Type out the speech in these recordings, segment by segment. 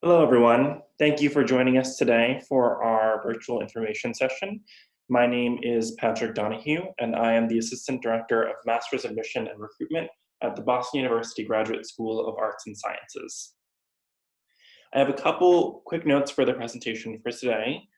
Hello, everyone. Thank you for joining us today for our virtual information session. My name is Patrick Donahue, and I am the Assistant Director of Master's Admission and Recruitment at the Boston University Graduate School of Arts and Sciences. I have a couple quick notes for the presentation for today.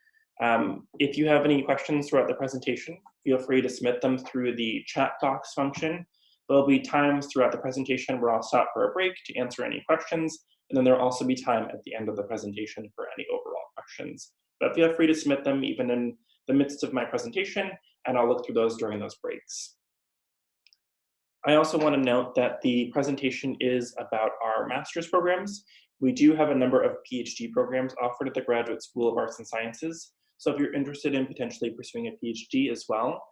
If you have any questions throughout the presentation, feel free to submit them through the chat box function. There'll be times throughout the presentation where I'll stop for a break to answer any questions, and then there'll also be time at the end of the presentation for any overall questions. But feel free to submit them even in the midst of my presentation, and I'll look through those during those breaks. I also want to note that the presentation is about our master's programs. We do have a number of PhD programs offered at the Graduate School of Arts and Sciences. So if you're interested in potentially pursuing a PhD as well,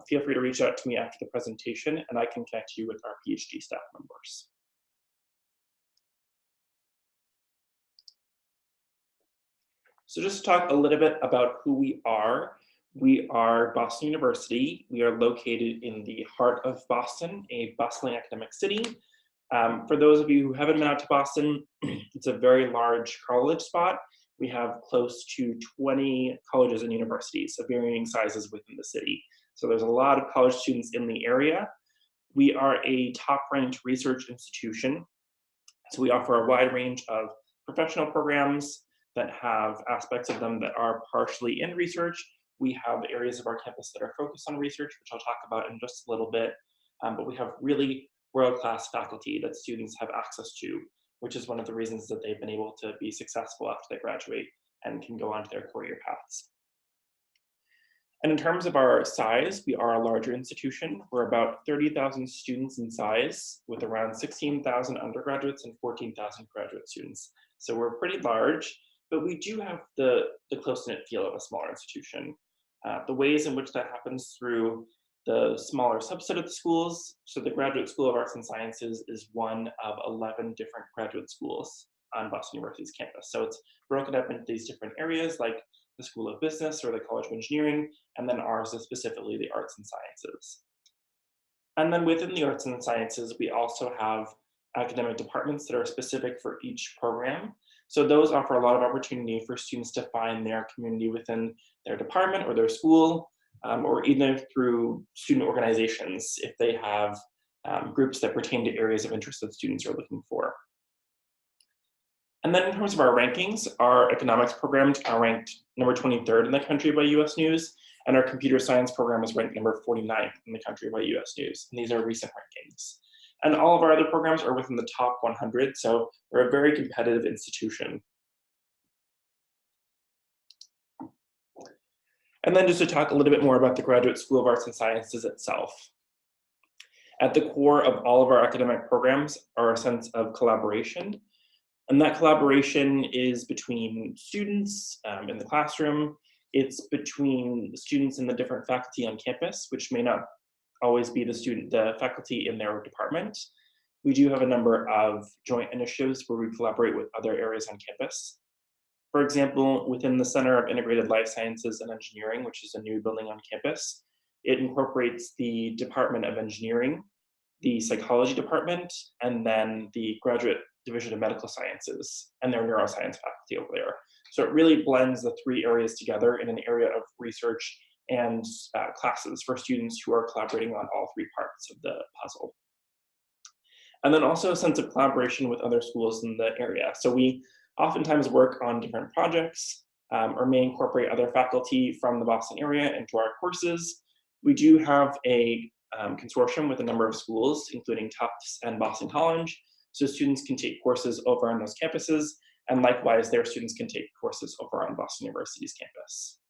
feel free to reach out to me after the presentation and I can connect you with our PhD staff members. So just to talk a little bit about who we are Boston University. We are located in the heart of Boston, a bustling academic city. For those of you who haven't been out to Boston, it's a very large college spot. We have close to 20 colleges and universities of varying sizes within the city. So there's a lot of college students in the area. We are a top-ranked research institution. So we offer a wide range of professional programs that have aspects of them that are partially in research. We have areas of our campus that are focused on research, which I'll talk about in just a little bit. But we have really world-class faculty that students have access to, which is one of the reasons that they've been able to be successful after they graduate and can go on to their career paths. And in terms of our size, we are a larger institution. We're about 30,000 students in size, with around 16,000 undergraduates and 14,000 graduate students. So we're pretty large, but we do have the close-knit feel of a smaller institution. The ways in which that happens through the smaller subset of the schools. So the Graduate School of Arts and Sciences is one of 11 different graduate schools on Boston University's campus. So it's broken up into these different areas like the School of Business or the College of Engineering, and then ours is specifically the Arts and Sciences. And then within the Arts and Sciences, we also have academic departments that are specific for each program. So those offer a lot of opportunity for students to find their community within their department or their school, or even through student organizations if they have groups that pertain to areas of interest that students are looking for. And then in terms of our rankings, our economics programs are ranked number 23rd in the country by US News, and our computer science program is ranked number 49th in the country by US News. And these are recent rankings. And all of our other programs are within the top 100, so we're a very competitive institution. And then just to talk a little bit more about the Graduate School of Arts and Sciences itself. At the core of all of our academic programs are a sense of collaboration. And that collaboration is between students in the classroom. It's between students and the different faculty on campus, which may not always be the faculty in their department. We do have a number of joint initiatives where we collaborate with other areas on campus. For example, within the Center of Integrated Life Sciences and Engineering, which is a new building on campus, it incorporates the Department of Engineering, the Psychology Department, and then the Graduate Division of Medical Sciences and their neuroscience faculty over there. So it really blends the three areas together in an area of research and classes for students who are collaborating on all three parts of the puzzle. And then also a sense of collaboration with other schools in the area. So we oftentimes work on different projects or may incorporate other faculty from the Boston area into our courses. We do have a consortium with a number of schools, including Tufts and Boston College, so students can take courses over on those campuses, and likewise, their students can take courses over on Boston University's campus.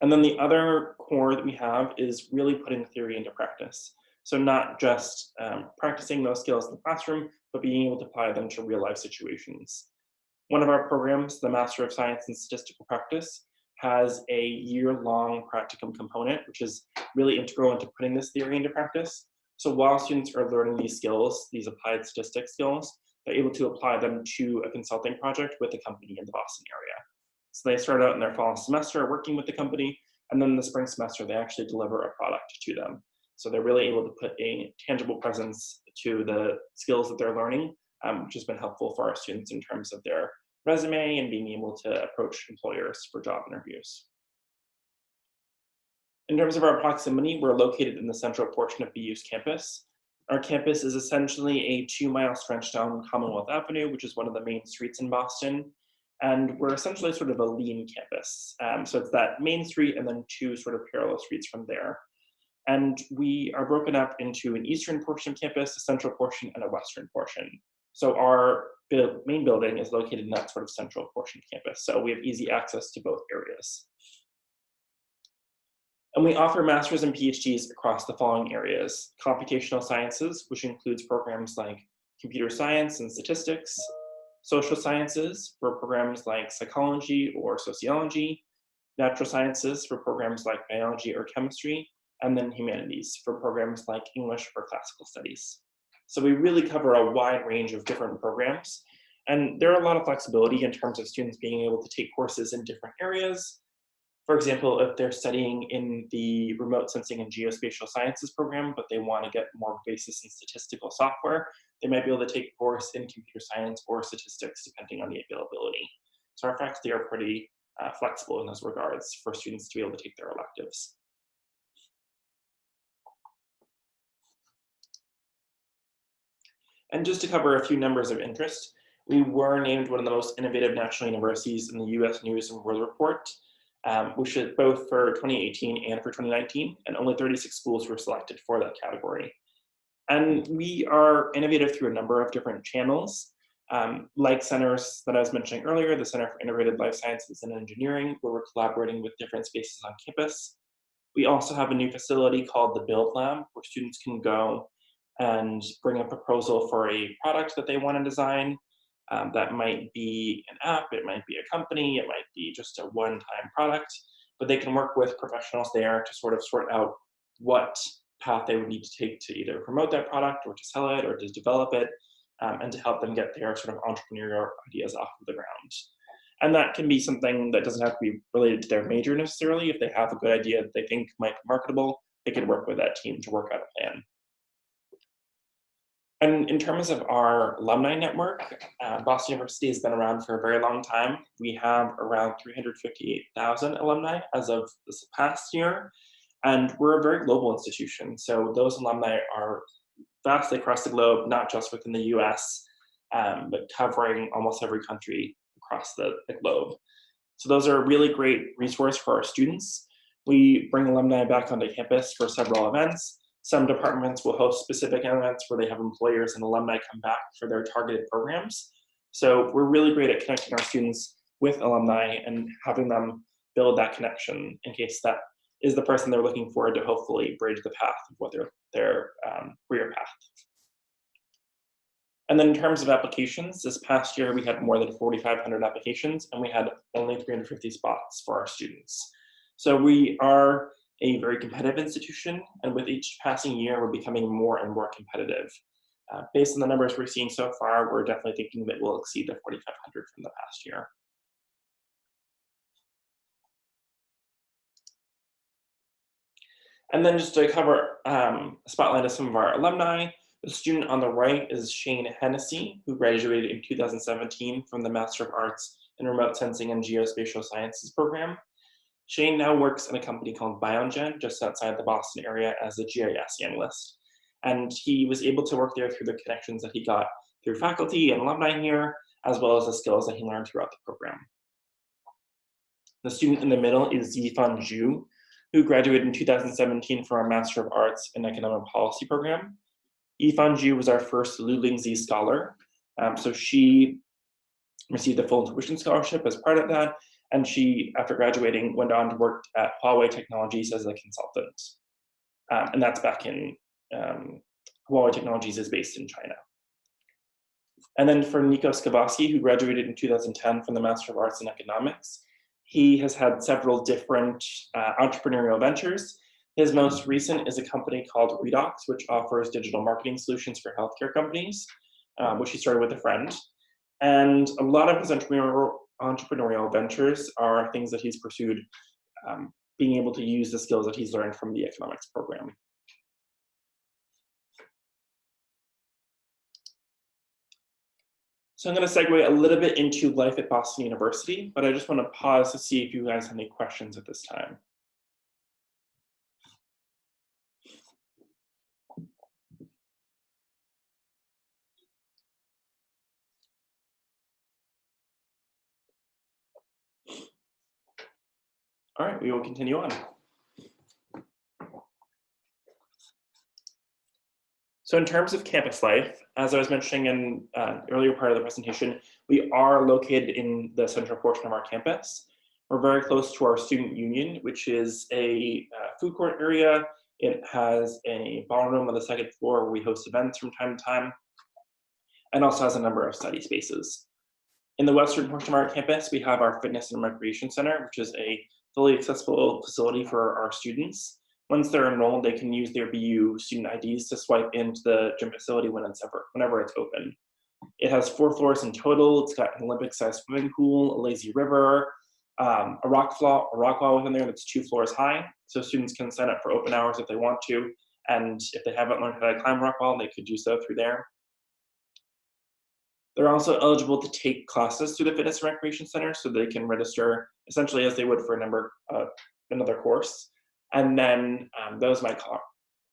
And then the other core that we have is really putting theory into practice. So not just practicing those skills in the classroom, but being able to apply them to real life situations. One of our programs, the Master of Science in Statistical Practice, has a year-long practicum component, which is really integral into putting this theory into practice. So while students are learning these skills, these applied statistics skills, they're able to apply them to a consulting project with a company in the Boston area. So they start out in their fall semester working with the company, and then in the spring semester, they actually deliver a product to them. So they're really able to put a tangible presence to the skills that they're learning which has been helpful for our students in terms of their resume and being able to approach employers for job interviews. In terms of our proximity, we're located in the central portion of BU's campus. Our campus is essentially a 2-mile stretch down Commonwealth Avenue, which is one of the main streets in Boston. And we're essentially sort of a lean campus. So it's that main street and then 2 sort of parallel streets from there. And we are broken up into an eastern portion of campus, a central portion, and a western portion. So our main building is located in that sort of central portion of campus. So we have easy access to both areas. And we offer masters and PhDs across the following areas: computational sciences, which includes programs like computer science and statistics; social sciences for programs like psychology or sociology; natural sciences for programs like biology or chemistry; and then humanities for programs like English or classical studies. So we really cover a wide range of different programs. And there are a lot of flexibility in terms of students being able to take courses in different areas. For example, if they're studying in the remote sensing and geospatial sciences program, but they want to get more basis in statistical software, they might be able to take a course in computer science or statistics, depending on the availability. So our faculty are pretty flexible in those regards for students to be able to take their electives. And just to cover a few numbers of interest, we were named one of the most innovative national universities in the US News and World Report, which is both for 2018 and for 2019, and only 36 schools were selected for that category. And we are innovative through a number of different channels, like centers that I was mentioning earlier, the Center for Integrated Life Sciences and Engineering, where we're collaborating with different spaces on campus. We also have a new facility called the Build Lab, where students can go and bring a proposal for a product that they want to design. That might be an app, it might be a company, it might be just a one-time product, but they can work with professionals there to sort of sort out what path they would need to take to either promote that product or to sell it or to develop it, and to help them get their sort of entrepreneurial ideas off of the ground. And that can be something that doesn't have to be related to their major necessarily. If they have a good idea that they think might be marketable, they can work with that team to work out a plan. And in terms of our alumni network, Boston University has been around for a very long time. We have around 358,000 alumni as of this past year, and we're a very global institution. So those alumni are vastly across the globe, not just within the US, but covering almost every country across the globe. So those are a really great resource for our students. We bring alumni back onto campus for several events. Some departments will host specific events where they have employers and alumni come back for their targeted programs. So we're really great at connecting our students with alumni and having them build that connection in case that is the person they're looking for to hopefully bridge the path of what their career path. And then in terms of applications, this past year we had more than 4,500 applications and we had only 350 spots for our students. So we are a very competitive institution, and with each passing year, we're becoming more and more competitive. Based on the numbers we're seeing so far, we're definitely thinking that we'll exceed the 4,500 from the past year. And then just to cover a spotlight of some of our alumni, the student on the right is Shane Hennessy, who graduated in 2017 from the Master of Arts in Remote Sensing and Geospatial Sciences program. Shane now works in a company called BioGen, just outside the Boston area, as a GIS analyst. And he was able to work there through the connections that he got through faculty and alumni here, as well as the skills that he learned throughout the program. The student in the middle is Yifan Zhu, who graduated in 2017 from our Master of Arts in Economic Policy program. Yifan Zhu was our first Lu Lingzi scholar. So she received a full tuition scholarship as part of that. And she, after graduating, went on to work at Huawei Technologies as a consultant. And that's back in, Huawei Technologies is based in China. And then for Nico Skavaski, who graduated in 2010 from the Master of Arts in Economics, he has had several different entrepreneurial ventures. His most recent is a company called Redox, which offers digital marketing solutions for healthcare companies, which he started with a friend. And a lot of his entrepreneurial ventures are things that he's pursued, being able to use the skills that he's learned from the economics program. So I'm going to segue a little bit into life at Boston University, but I just want to pause to see if you guys have any questions at this time. All right, we will continue on. So in terms of campus life, as I was mentioning in earlier part of the presentation, we are located in the central portion of our campus. We're very close to our student union, which is a food court area. It has a ballroom on the second floor where we host events from time to time, and also has a number of study spaces. In the western portion of our campus, we have our fitness and recreation center, which is a fully accessible facility for our students. Once they're enrolled, they can use their BU student IDs to swipe into the gym facility whenever it's open. It has 4 floors in total. It's got an Olympic-sized swimming pool, a lazy river, a rock wall within there that's 2 floors high. So students can sign up for open hours if they want to. And if they haven't learned how to climb rock wall, they could do so through there. They're also eligible to take classes through the Fitness and Recreation Center, so they can register essentially as they would for another course. And then those might call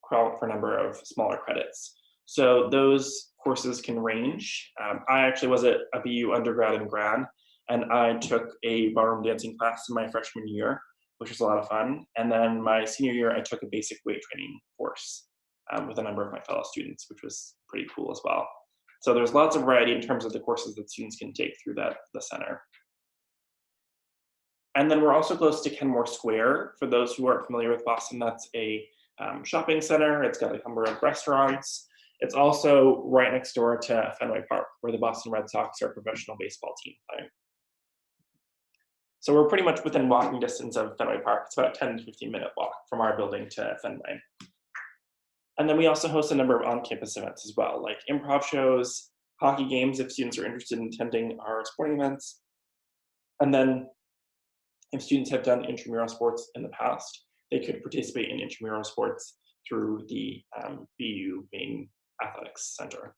for a number of smaller credits. So those courses can range. I actually was at a BU undergrad and grad, and I took a ballroom dancing class in my freshman year, which was a lot of fun. And then my senior year, I took a basic weight training course with a number of my fellow students, which was pretty cool as well. So there's lots of variety in terms of the courses that students can take through the center. And then we're also close to Kenmore Square. For those who aren't familiar with Boston, that's a shopping center. It's got a number of restaurants. It's also right next door to Fenway Park, where the Boston Red Sox are a professional baseball team playing. So we're pretty much within walking distance of Fenway Park. It's about a 10 to 15-minute walk from our building to Fenway. And then we also host a number of on-campus events as well, like improv shows, hockey games if students are interested in attending our sporting events. And then if students have done intramural sports in the past, they could participate in intramural sports through the BU main athletics center.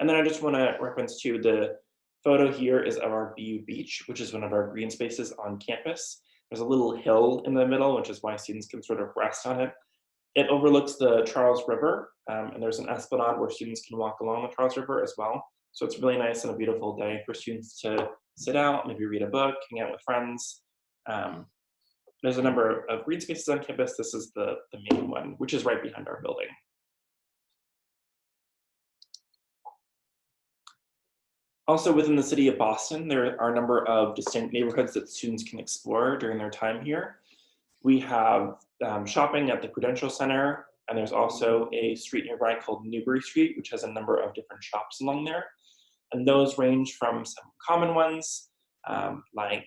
And then I just want to reference to the photo here is of our BU beach, which is one of our green spaces on campus. There's a little hill in the middle, which is why students can sort of rest on it. It overlooks the Charles River, and there's an esplanade where students can walk along the Charles River as well. So it's really nice and a beautiful day for students to sit out, maybe read a book, hang out with friends. There's a number of green spaces on campus. This is the main one, which is right behind our building. Also within the city of Boston, there are a number of distinct neighborhoods that students can explore during their time here. We have shopping at the Prudential Center, and there's also a street nearby called Newbury Street, which has a number of different shops along there. And those range from some common ones, like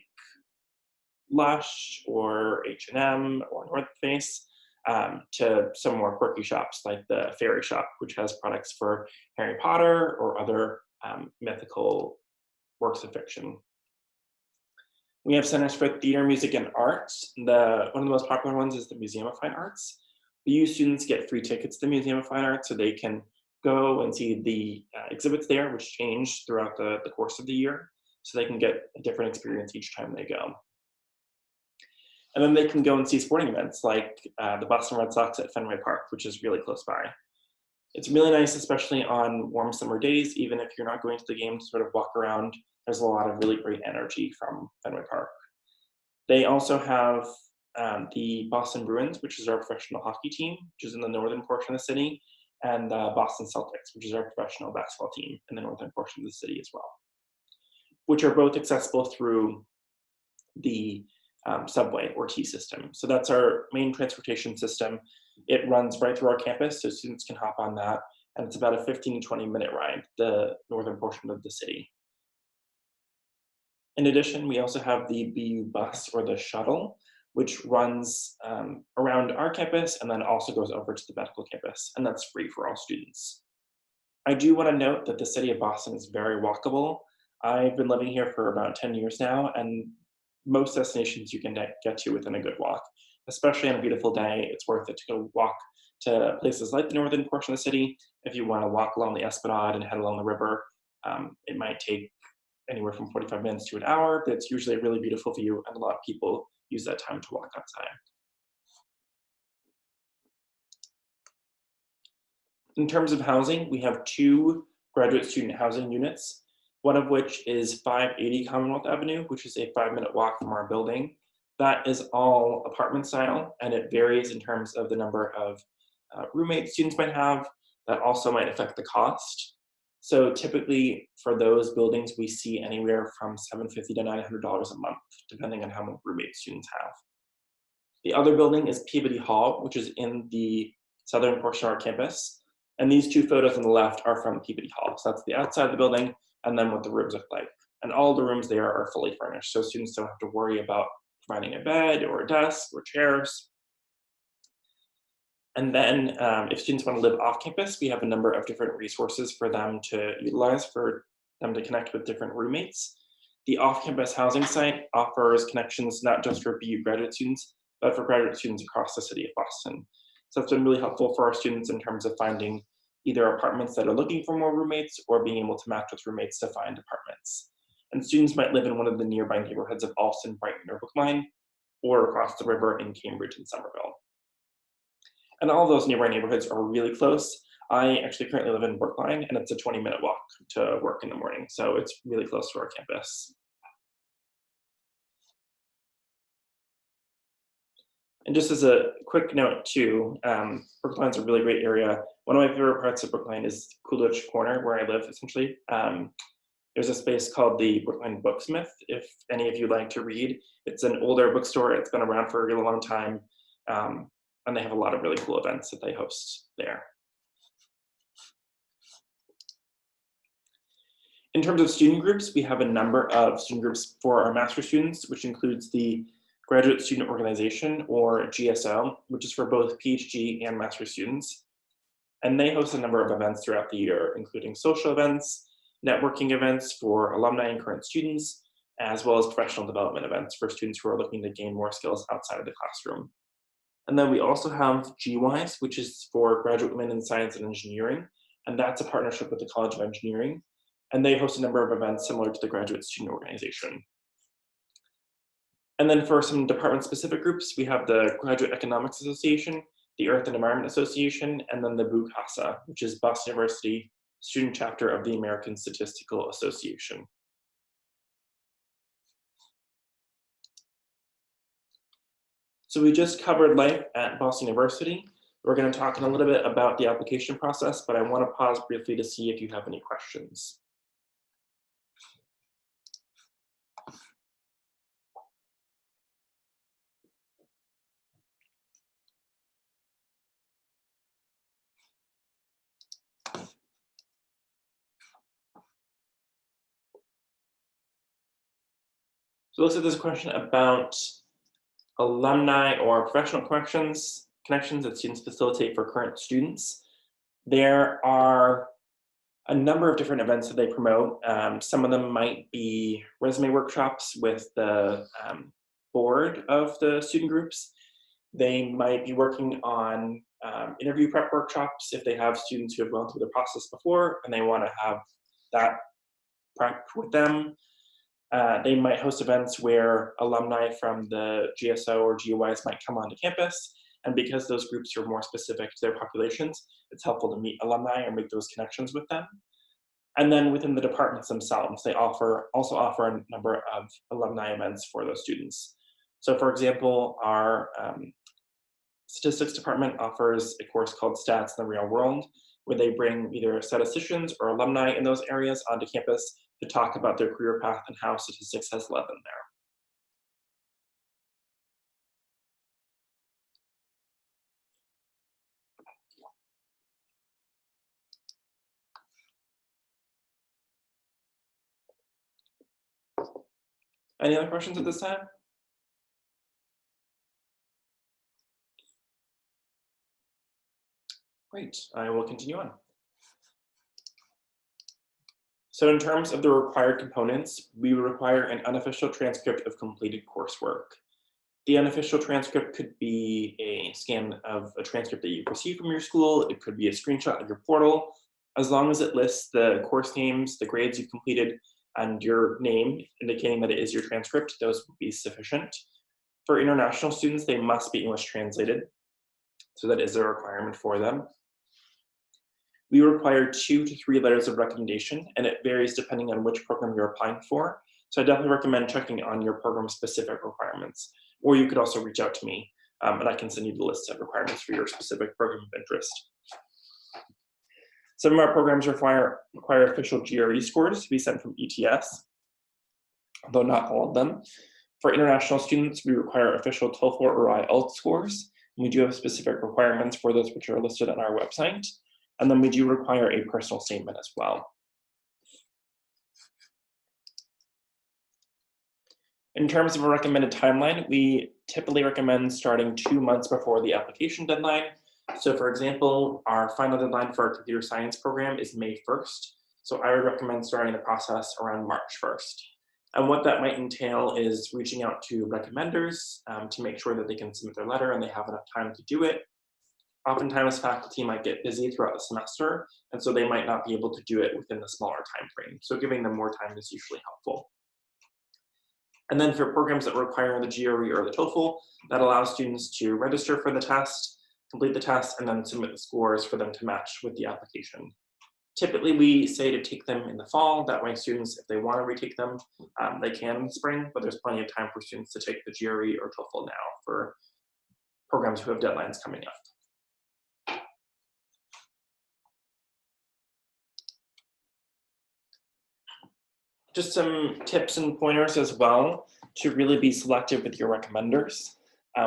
Lush or H&M or North Face, to some more quirky shops like the Fairy Shop, which has products for Harry Potter or other mythical works of fiction. We have centers for theater, music, and arts. One of the most popular ones is the Museum of Fine Arts. BU students get free tickets to the Museum of Fine Arts so they can go and see the exhibits there, which change throughout the course of the year, so they can get a different experience each time they go. And then they can go and see sporting events like the Boston Red Sox at Fenway Park, which is really close by. It's really nice, especially on warm summer days, even if you're not going to the game, to sort of walk around. There's a lot of really great energy from Fenway Park. They also have the Boston Bruins, which is our professional hockey team, which is in the northern portion of the city, and the Boston Celtics, which is our professional basketball team in the northern portion of the city as well, which are both accessible through the subway or T system. So that's our main transportation system. It runs right through our campus, so students can hop on that, and it's about a 15 to 20-minute ride, the northern portion of the city. In addition, we also have the BU bus or the shuttle, which runs around our campus and then also goes over to the medical campus, and that's free for all students. I do want to note that the city of Boston is very walkable. I've been living here for about 10 years now, and most destinations you can get to within a good walk. especially on a beautiful day, it's worth it to go walk to places like the northern portion of the city. If you want to walk along the Esplanade and head along the river, it might take anywhere from 45 minutes to an hour, but it's usually a really beautiful view, and a lot of people use that time to walk outside. In terms of housing, we have 2 graduate student housing units, one of which is 580 Commonwealth Avenue, which is a 5-minute walk from our building. That is all apartment style, and it varies in terms of the number of roommates students might have. That also might affect the cost. So typically for those buildings, we see anywhere from $750 to $900 a month, depending on how many roommates students have. The other building is Peabody Hall, which is in the southern portion of our campus. And these 2 photos on the left are from Peabody Hall. So that's the outside of the building and then what the rooms look like. And all the rooms there are fully furnished, so students don't have to worry about providing a bed or a desk or chairs. And then if students want to live off campus, we have a number of different resources for them to utilize for them to connect with different roommates. The off-campus housing site offers connections not just for BU graduate students, but for graduate students across the city of Boston. So it's been really helpful for our students in terms of finding either apartments that are looking for more roommates or being able to match with roommates to find apartments. And students might live in one of the nearby neighborhoods of Allston, Brighton, or Brookline, or across the river in Cambridge and Somerville. And all of those nearby neighborhoods are really close. I actually currently live in Brookline, and it's a 20-minute walk to work in the morning, so it's really close to our campus. And just as a quick note too, Brookline's a really great area. One of my favorite parts of Brookline is Coolidge Corner, where I live, essentially. There's a space called the Brookline Booksmith, if any of you like to read. It's an older bookstore. It's been around for a really long time. And they have a lot of really cool events that they host there. In terms of student groups, we have a number of student groups for our master's students, which includes the Graduate Student Organization, or GSO, which is for both PhD and master's students. And they host a number of events throughout the year, including social events, networking events for alumni and current students, as well as professional development events for students who are looking to gain more skills outside of the classroom. And then we also have GWISE, which is for graduate women in science and engineering, and that's a partnership with the College of Engineering. And they host a number of events similar to the Graduate Student Organization. And then for some department-specific groups, we have the Graduate Economics Association, the Earth and Environment Association, and then the BUCASA, which is Boston University student chapter of the American Statistical Association. So we just covered life at Boston University. We're going to talk in a little bit about the application process, but I want to pause briefly to see if you have any questions. So let's look at this question about alumni or professional connections that students facilitate for current students. There are a number of different events that they promote. Some of them might be resume workshops with the board of the student groups. They might be working on interview prep workshops if they have students who have gone through the process before and they want to have that prep with them. They might host events where alumni from the GSO or GWISE might come onto campus, and because those groups are more specific to their populations, it's helpful to meet alumni or make those connections with them. And then within the departments themselves, they also offer a number of alumni events for those students. So for example, our statistics department offers a course called Stats in the Real World, where they bring either statisticians or alumni in those areas onto campus to talk about their career path and how statistics has led them there. Any other questions at this time? Great, I will continue on. So in terms of the required components, we require an unofficial transcript of completed coursework. The unofficial transcript could be a scan of a transcript that you've received from your school. It could be a screenshot of your portal. As long as it lists the course names, the grades you've completed, and your name indicating that it is your transcript, those would be sufficient. For international students, they must be English translated, so that is a requirement for them. We require 2 to 3 letters of recommendation, and it varies depending on which program you're applying for. So I definitely recommend checking on your program-specific requirements, or you could also reach out to me, and I can send you the list of requirements for your specific program of interest. Some of our programs require official GRE scores to be sent from ETS, though not all of them. For international students, we require official TOEFL or IELTS scores, and we do have specific requirements for those which are listed on our website. And then we do require a personal statement as well. In terms of a recommended timeline, we typically recommend starting 2 months before the application deadline. So for example, our final deadline for our computer science program is May 1st. So I would recommend starting the process around March 1st. And what that might entail is reaching out to recommenders to make sure that they can submit their letter and they have enough time to do it. Oftentimes faculty might get busy throughout the semester, and so they might not be able to do it within the smaller time frame. So giving them more time is usually helpful. And then for programs that require the GRE or the TOEFL, that allows students to register for the test, complete the test, and then submit the scores for them to match with the application. Typically, we say to take them in the fall. That way students, if they want to retake them, they can in the spring, but there's plenty of time for students to take the GRE or TOEFL now for programs who have deadlines coming up. Just some tips and pointers as well to really be selective with your recommenders.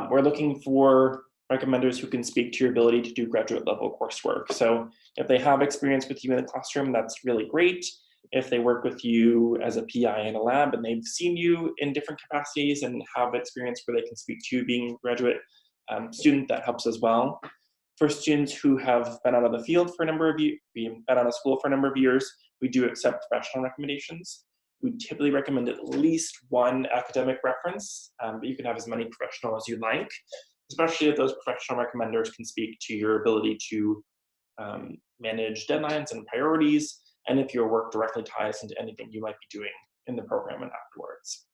We're looking for recommenders who can speak to your ability to do graduate level coursework. So if they have experience with you in the classroom, that's really great. If they work with you as a PI in a lab and they've seen you in different capacities and have experience where they can speak to you being a graduate student, that helps as well. For students who have been out of the field for a number of years, been out of school for a number of years, we do accept professional recommendations. We typically recommend at least one academic reference, but you can have as many professional as you like, especially if those professional recommenders can speak to your ability to manage deadlines and priorities, and if your work directly ties into anything you might be doing in the program and afterwards.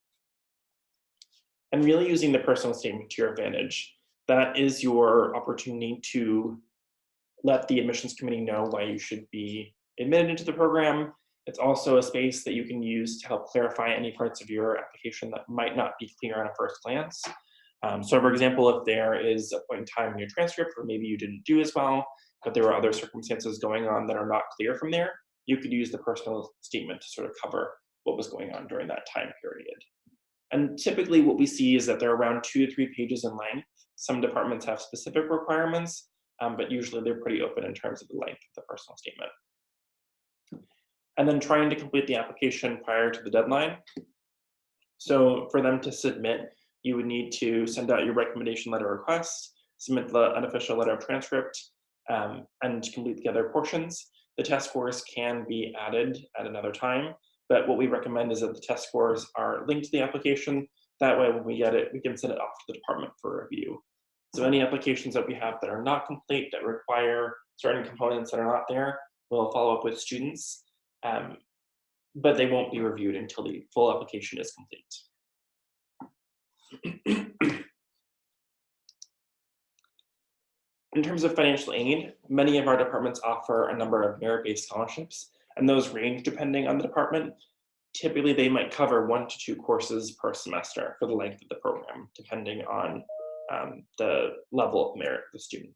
And really using the personal statement to your advantage. That is your opportunity to let the admissions committee know why you should be admitted into the program. It's also a space that you can use to help clarify any parts of your application that might not be clear on a first glance. So for example, if there is a point in time in your transcript where maybe you didn't do as well, but there were other circumstances going on that are not clear from there, you could use the personal statement to sort of cover what was going on during that time period. And typically what we see is that they're around 2 to 3 pages in length. Some departments have specific requirements, but usually they're pretty open in terms of the length of the personal statement. And then trying to complete the application prior to the deadline. So for them to submit, you would need to send out your recommendation letter request, submit the unofficial letter of transcript, and complete the other portions. The test scores can be added at another time, but what we recommend is that the test scores are linked to the application. That way, when we get it, we can send it off to the department for review. So any applications that we have that are not complete, that require certain components that are not there, we'll follow up with students, but they won't be reviewed until the full application is complete. In terms of financial aid, many of our departments offer a number of merit-based scholarships, and those range depending on the department. Typically, they might cover 1 to 2 courses per semester for the length of the program, depending on the level of merit of the student.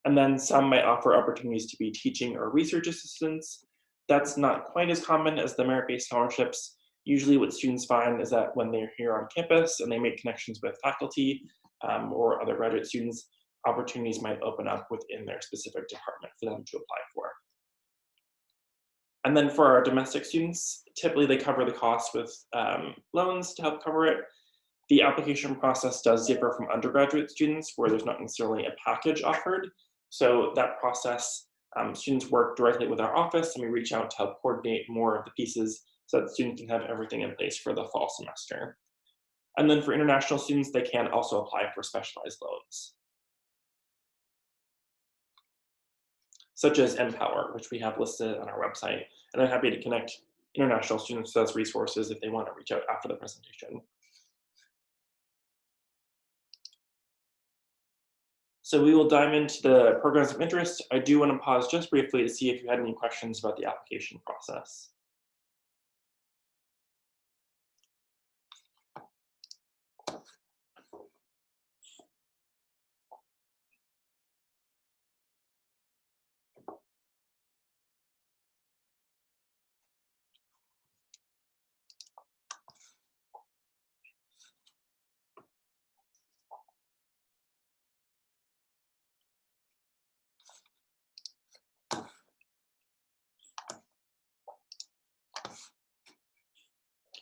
And then some might offer opportunities to be teaching or research assistants. That's not quite as common as the merit-based scholarships. Usually what students find is that when they're here on campus and they make connections with faculty or other graduate students, opportunities might open up within their specific department for them to apply for. And then for our domestic students, typically they cover the cost with loans to help cover it. The application process does differ from undergraduate students where there's not necessarily a package offered. So that process, students work directly with our office and we reach out to help coordinate more of the pieces so that students can have everything in place for the fall semester. And then for international students, they can also apply for specialized loans, such as Empower, which we have listed on our website. And I'm happy to connect international students to those resources if they want to reach out after the presentation. So we will dive into the programs of interest. I do want to pause just briefly to see if you had any questions about the application process.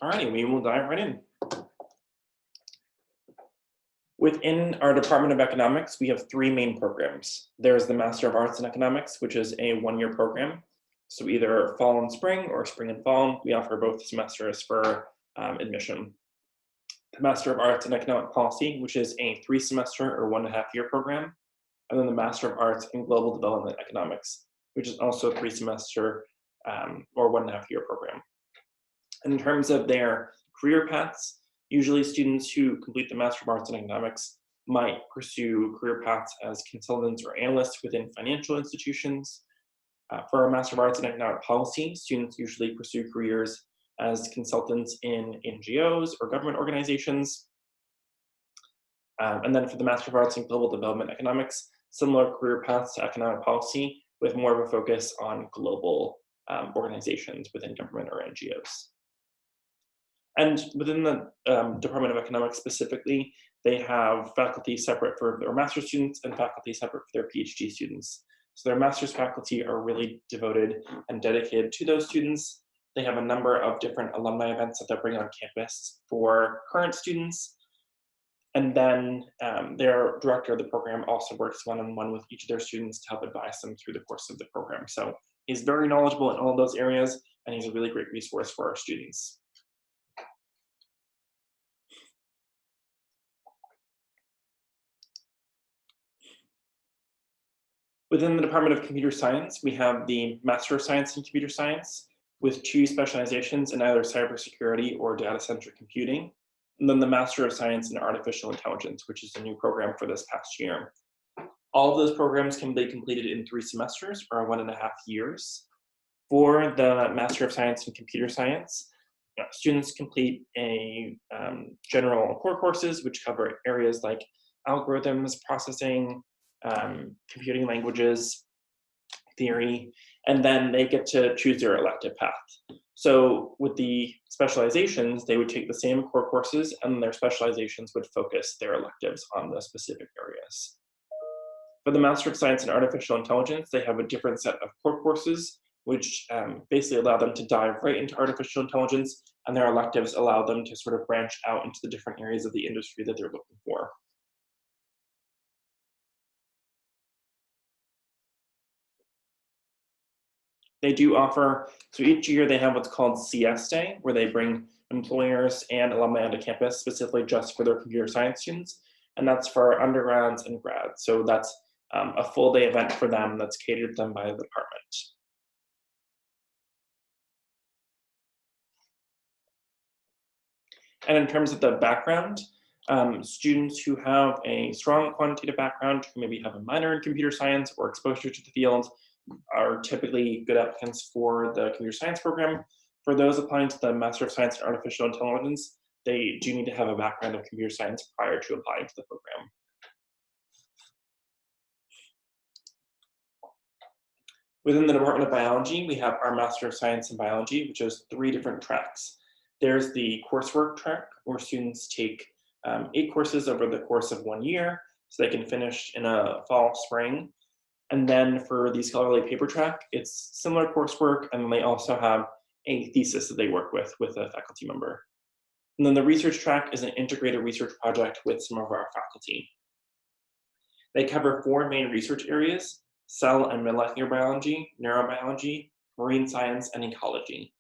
All righty, we will dive right in. Within our Department of Economics, we have three main programs. There's the Master of Arts in Economics, which is a one-year program. So either fall and spring or spring and fall, we offer both semesters for admission. The Master of Arts in Economic Policy, which is a 3-semester or 1.5-year program. And then the Master of Arts in Global Development Economics, which is also a 3-semester or 1.5-year program. And in terms of their career paths, usually students who complete the Master of Arts in Economics might pursue career paths as consultants or analysts within financial institutions. For our Master of Arts in Economic Policy, students usually pursue careers as consultants in NGOs or government organizations. And then for the Master of Arts in Global Development Economics, similar career paths to economic policy with more of a focus on global organizations within government or NGOs. And within the Department of Economics specifically, they have faculty separate for their master's students and faculty separate for their PhD students. So their master's faculty are really devoted and dedicated to those students. They have a number of different alumni events that they bring on campus for current students. And then their director of the program also works one-on-one with each of their students to help advise them through the course of the program. So he's very knowledgeable in all of those areas, and he's a really great resource for our students. Within the Department of Computer Science, we have the Master of Science in Computer Science with 2 specializations in either cybersecurity or data-centric computing, and then the Master of Science in Artificial Intelligence, which is a new program for this past year. All of those programs can be completed in 3 semesters or 1.5 years. For the Master of Science in Computer Science, students complete a general core courses, which cover areas like algorithms, processing, computing languages, theory, and then they get to choose their elective path. So with the specializations, they would take the same core courses and their specializations would focus their electives on the specific areas. For the Master of Science in Artificial Intelligence, they have a different set of core courses, which basically allow them to dive right into artificial intelligence, and their electives allow them to sort of branch out into the different areas of the industry that they're looking for. They do offer, so each year they have what's called CS Day, where they bring employers and alumni onto campus specifically just for their computer science students, and that's for undergrads and grads. So that's a full day event for them that's catered to them by the department. And in terms of the background, students who have a strong quantitative background, who maybe have a minor in computer science or exposure to the field, are typically good applicants for the computer science program. For those applying to the Master of Science in Artificial Intelligence, they do need to have a background of computer science prior to applying to the program. Within the Department of Biology, we have our Master of Science in Biology, which has 3 different tracks. There's the coursework track, where students take 8 courses over the course of 1 year, so they can finish in a fall, spring. And then for the scholarly paper track, it's similar coursework, and they also have a thesis that they work with a faculty member. And then the research track is an integrated research project with some of our faculty. They cover 4 main research areas: cell and molecular biology, neurobiology, marine science, and ecology.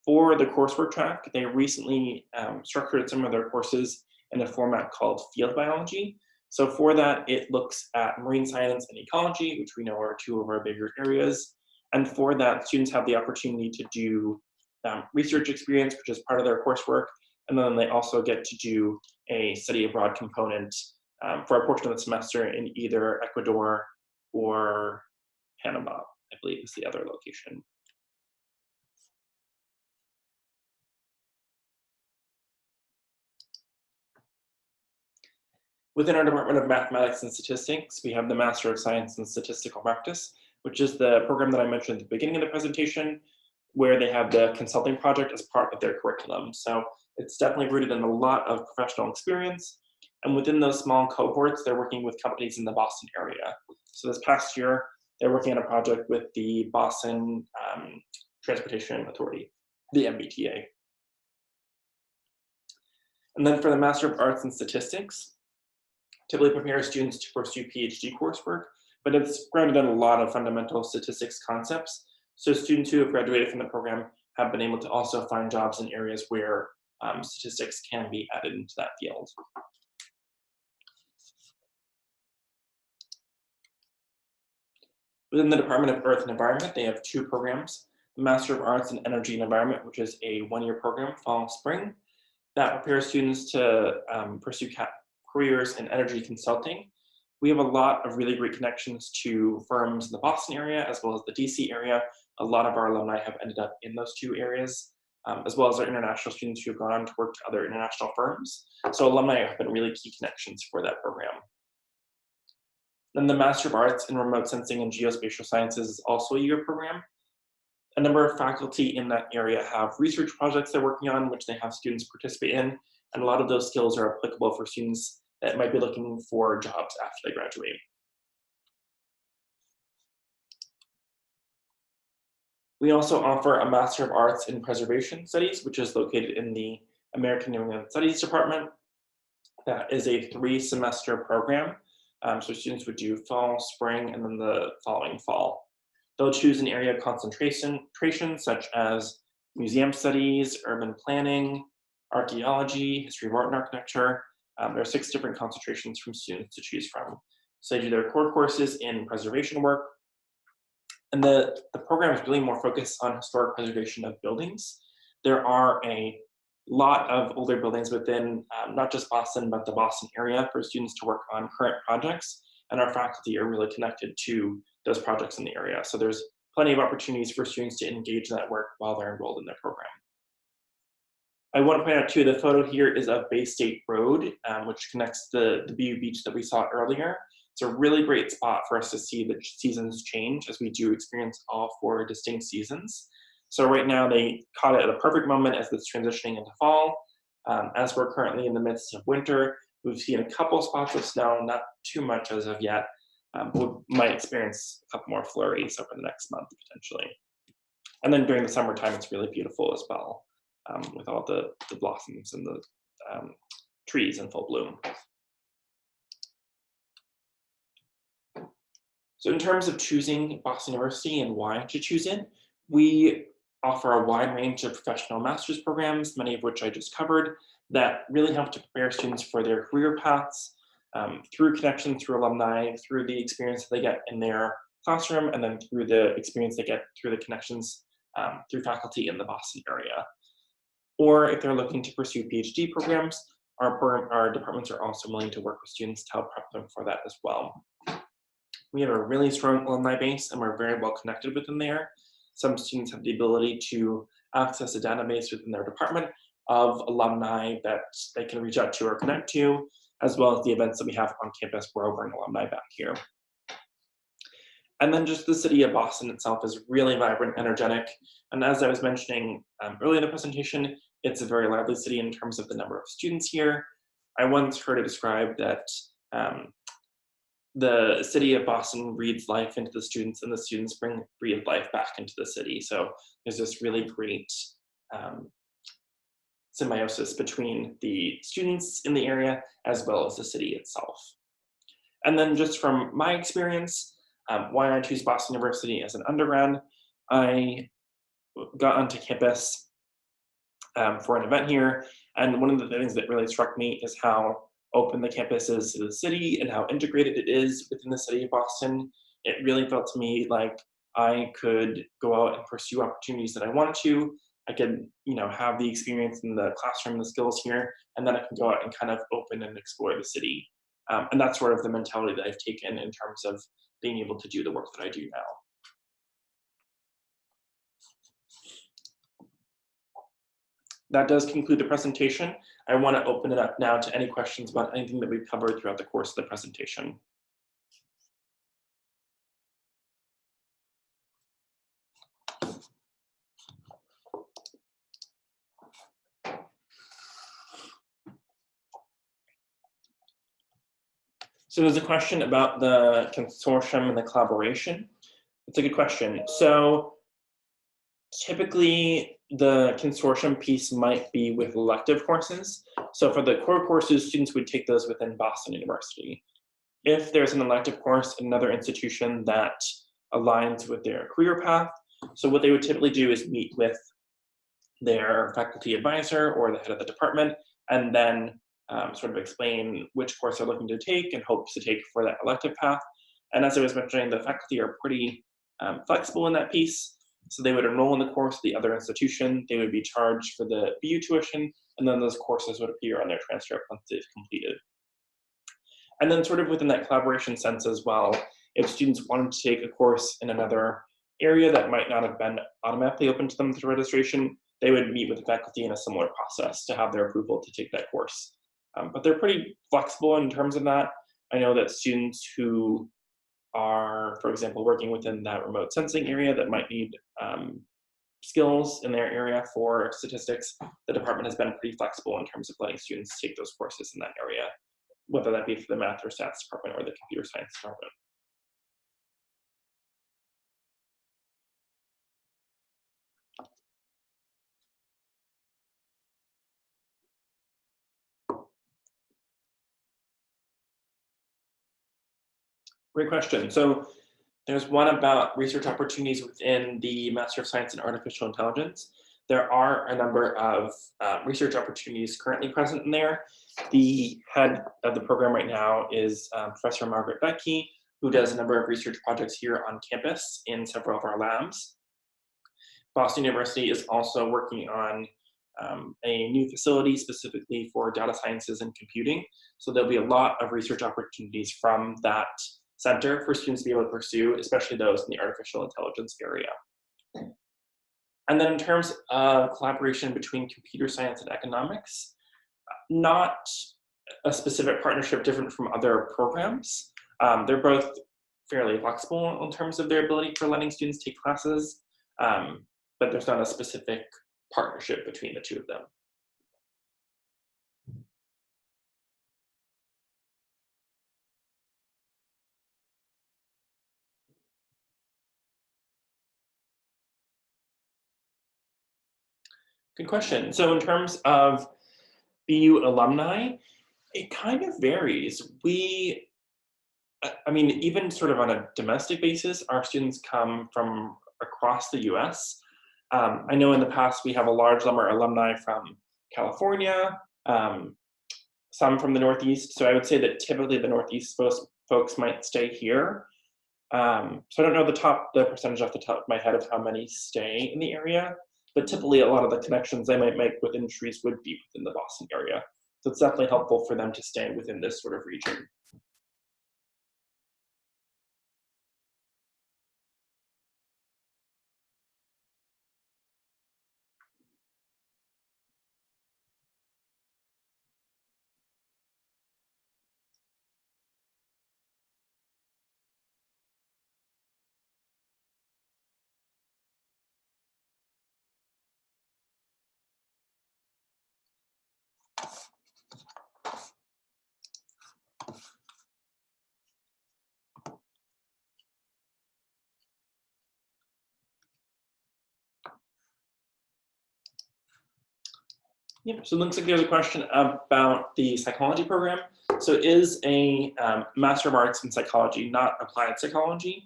For the coursework track, they recently structured some of their courses in a format called field biology. So for that, it looks at marine science and ecology, which we know are two of our bigger areas. And for that, students have the opportunity to do research experience, which is part of their coursework. And then they also get to do a study abroad component for a portion of the semester in either Ecuador or Panama, I believe is the other location. Within our Department of Mathematics and Statistics, we have the Master of Science in Statistical Practice, which is the program that I mentioned at the beginning of the presentation, where they have the consulting project as part of their curriculum. So it's definitely rooted in a lot of professional experience. And within those small cohorts, they're working with companies in the Boston area. So this past year, they're working on a project with the Boston Transportation Authority, the MBTA. And then for the Master of Arts in Statistics, typically prepare students to pursue PhD coursework, but it's grounded in a lot of fundamental statistics concepts. So students who have graduated from the program have been able to also find jobs in areas where statistics can be added into that field. Within the Department of Earth and Environment, they have two programs: the Master of Arts in Energy and Environment, which is a one-year program, fall, spring, that prepares students to pursue careers in energy consulting. We have a lot of really great connections to firms in the Boston area as well as the DC area. A lot of our alumni have ended up in those two areas, as well as our international students who have gone on to work to other international firms. So alumni have been really key connections for that program. Then the Master of Arts in Remote Sensing and Geospatial Sciences is also a year program. A number of faculty in that area have research projects they're working on, which they have students participate in, and a lot of those skills are applicable for students that might be looking for jobs after they graduate. We also offer a Master of Arts in Preservation Studies, which is located in the American New England Studies Department. That is a 3-semester program. So students would do fall, spring, and then the following fall. They'll choose an area of concentration such as museum studies, urban planning, archaeology, history of art and architecture. There are 6 different concentrations from students to choose from. So they do their core courses in preservation work. And the program is really more focused on historic preservation of buildings. There are a lot of older buildings within not just Boston, but the Boston area for students to work on current projects. And our faculty are really connected to those projects in the area. So there's plenty of opportunities for students to engage in that work while they're enrolled in their program. I want to point out too, the photo here is of Bay State Road, which connects the BU beach that we saw earlier. It's a really great spot for us to see the seasons change as we do experience all 4 distinct seasons. So right now they caught it at a perfect moment as it's transitioning into fall. As we're currently in the midst of winter, we've seen a couple spots of snow, not too much as of yet. We might experience a couple more flurries over the next month potentially. And then during the summertime, it's really beautiful as well, with all the blossoms and the trees in full bloom. So in terms of choosing Boston University and why to choose it, we offer a wide range of professional master's programs, many of which I just covered, that really help to prepare students for their career paths through connection, through alumni, through the experience that they get in their classroom, and then through the experience they get through the connections through faculty in the Boston area. Or if they're looking to pursue PhD programs, our departments are also willing to work with students to help prep them for that as well. We have a really strong alumni base and we're very well connected within there. Some students have the ability to access a database within their department of alumni that they can reach out to or connect to, as well as the events that we have on campus where we're bringing alumni back here. And then just the city of Boston itself is really vibrant, energetic. And as I was mentioning earlier in the presentation, it's a very lively city in terms of the number of students here. I once heard it described that the city of Boston breathes life into the students and the students breathe life back into the city. So there's this really great symbiosis between the students in the area as well as the city itself. And then just from my experience, why I choose Boston University as an undergrad, I got onto campus for an event here. And one of the things that really struck me is how open the campus is to the city and how integrated it is within the city of Boston. It really felt to me like I could go out and pursue opportunities that I wanted to. I could, have the experience in the classroom, the skills here, and then I can go out and kind of open and explore the city. And that's sort of the mentality that I've taken in terms of being able to do the work that I do now. That does conclude the presentation. I want to open it up now to any questions about anything that we've covered throughout the course of the presentation. So there's a question about the consortium and the collaboration. It's a good question. So typically the consortium piece might be with elective courses. So for the core courses, students would take those within Boston University. If there's an elective course in another institution that aligns with their career path, so what they would typically do is meet with their faculty advisor or the head of the department, and then sort of explain which course they're looking to take and hopes to take for that elective path. And as I was mentioning, the faculty are pretty flexible in that piece. So they would enroll in the course of the other institution, they would be charged for the BU tuition, and then those courses would appear on their transcript once they've completed. And then sort of within that collaboration sense as well, if students wanted to take a course in another area that might not have been automatically open to them through registration, they would meet with the faculty in a similar process to have their approval to take that course. But they're pretty flexible in terms of that. I know that students who are, for example, working within that remote sensing area that might need skills in their area for statistics, the department has been pretty flexible in terms of letting students take those courses in that area, whether that be for the math or stats department or the computer science department. Great question. So there's one about research opportunities within the Master of Science in Artificial Intelligence. There are a number of research opportunities currently present in there. The head of the program right now is Professor Margaret Becky, who does a number of research projects here on campus in several of our labs. Boston University is also working on a new facility specifically for data sciences and computing. So there'll be a lot of research opportunities from that center for students to be able to pursue, especially those in the artificial intelligence area. And then in terms of collaboration between computer science and economics, not a specific partnership different from other programs. They're both fairly flexible in terms of their ability for letting students take classes, but there's not a specific partnership between the two of them. Good question. So in terms of BU alumni, it kind of varies. I mean, even sort of on a domestic basis, our students come from across the US. I know in the past we have a large number of alumni from California, some from the Northeast. So I would say that typically the Northeast folks might stay here. So I don't know the percentage off the top of my head of how many stay in the area, but typically a lot of the connections they might make with industries would be within the Boston area. So it's definitely helpful for them to stay within this sort of region. Yep, so it looks like there's a question about the psychology program. So it is a Master of Arts in Psychology, not applied psychology.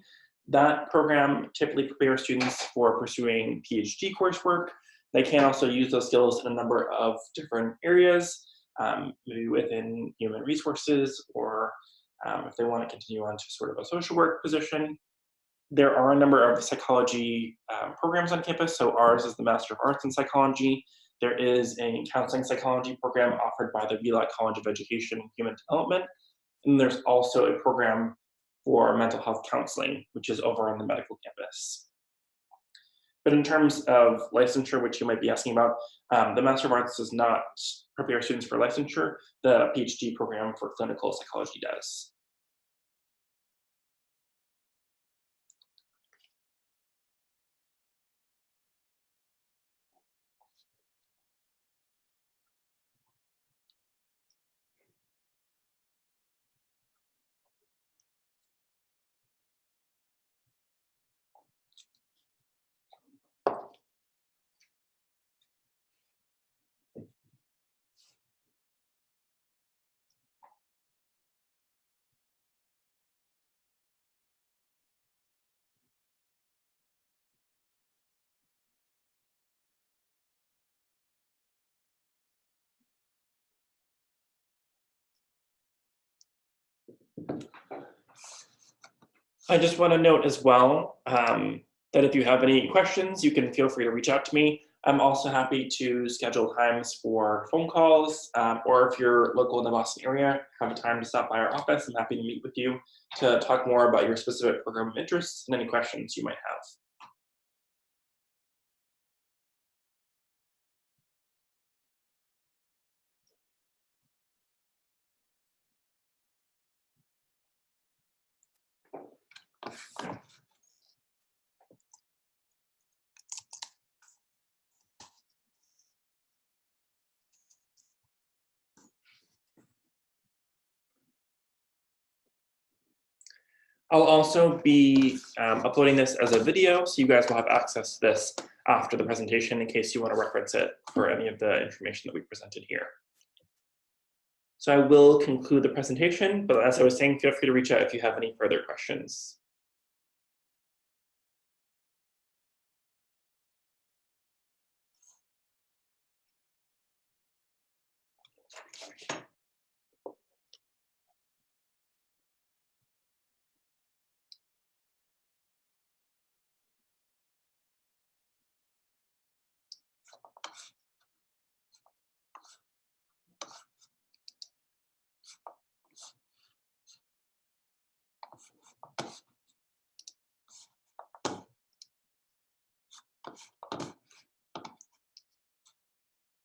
That program typically prepares students for pursuing PhD coursework They can also use those skills in a number of different areas, maybe within human resources, or if they want to continue on to sort of a social work position. There are a number of psychology programs on campus. So ours is the Master of Arts in Psychology. There is a counseling psychology program offered by the Wheelock College of Education and Human Development. And there's also a program for mental health counseling, which is over on the medical campus. But in terms of licensure, which you might be asking about, the Master of Arts does not prepare students for licensure. The PhD program for clinical psychology does. I just want to note as well that if you have any questions, you can feel free to reach out to me. I'm also happy to schedule times for phone calls, or if you're local in the Boston area, have a time to stop by our office. I'm happy to meet with you to talk more about your specific program of interest and any questions you might have. I'll also be uploading this as a video, so you guys will have access to this after the presentation in case you want to reference it for any of the information that we presented here. So I will conclude the presentation, but as I was saying, feel free to reach out if you have any further questions.